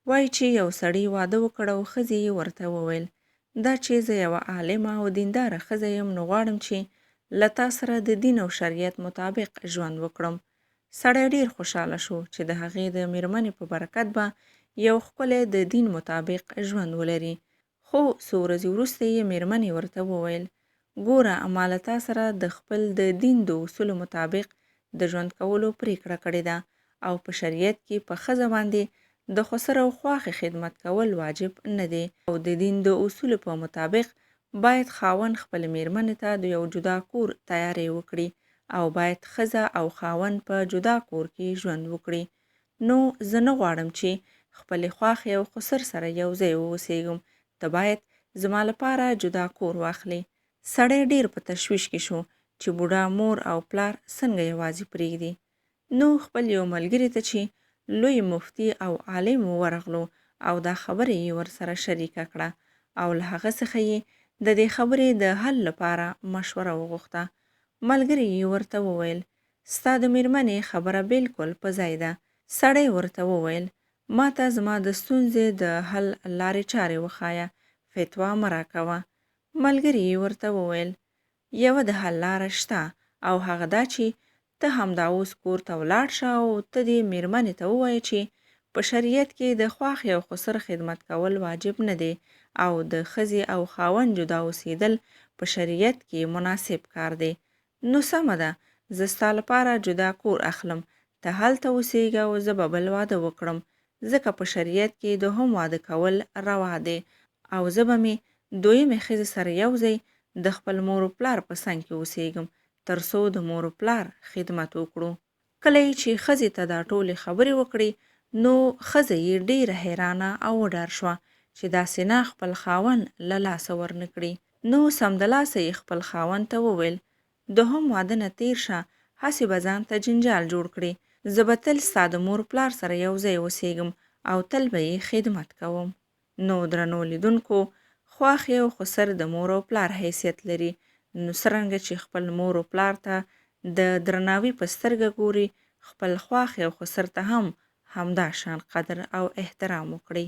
وایي چې یو سړي واده وکړ او ښځې یې ورته وویل دا چې زه یوه عالمه او دینداره ښځه یم نو غواړم چې له تا سره د دین او شریعت مطابق ژوند وکړم. سړی ډیر خوشحاله شو چې د هغې د میرمنې په برکت به یو ښکلی د دین مطابق ژوند ولري. خو څو ورځې وروسته یې میرمنې ورته وویل ګوره ما له تا سره د خپل د دین د اصولو مطابق د ژوند کولو پریکړه کړې ده او په شریعت کې په ښځه باندې د خسر او خواښې خدمت کول واجب نه دی او د دین د اصولو په مطابق باید خاوند خپل میرمنې ته د یو جدا کور تیاری وکړي او باید ښځه او خاوند په جدا کور کې ژوند وکړي. نو زه نه غواړم چې خپلې خواښې او خسر سره یو ځای واوسیږم، ته باید زما لپاره جدا کور واخلي. سړی ډیر په تشویش کې شو چې بوډا مور او پلار څنګه یوازې پریږدي. نو خپل یو ملګري ته چې لوی مفتي او عالم ورغلو او دا خبره یې ورسره شریکه کړه او له هغه څخه یې د دې خبرې د حل لپاره مشوره وغوښته. ملګري یې ورته وویل ستا د میرمنې خبره بالکل په ځای ده. سړی ورته وویل ما ته زما د ستونزې د حل لارې چارې وښایه، فتوا مه راکوه. ملګري یې ورته وویل یوه د حل لاره شته او هغه دا چې ته همدا اوس کور ته ولاړ شه او ته دې میرمنې ته ووایې چې په شریعت کې د خواښې او خسر خدمت کول واجب نه دی او د ښځې او خاوند جدا اوسېدل په شریعت کې مناسب کار دی. نو سمه ده، زه ستا لپاره جدا کور اخلم، ته هلته اوسېږه او زه به بل واده وکړم، ځکه په شریعت کې دوهم واده کول روا دی او زه به مې دویمې ښځې سره یو ځای د خپل مور و پلار په څنګ کې اوسېږم تر څو د مور و پلار خدمت وکړو. کله چې ښځې ته دا ټولې خبرې وکړې نو ښځه یې ډیره حیرانه او وډار شوه چې داسې نه خپل خاوند له لاسه ورنه کړي. نو سمدلاسه یې خپل خاوند ته وویل دوهم واده نه تیر شه، هسې به ځان ته جنجال جوړ کړې، زه به تل ستا د مور پلار سره یو ځای اوسېږم او تل به یې خدمت کوم. نو درنو لیدونکو، خواښې او خسر د مور او پلار حیثیت لري. نو څرنګه چې خپل مور او پلار ته د درناوي په سترګه ګوري، خپل خواښې او خسر ته هم همدا شان قدر او احترام وکړي.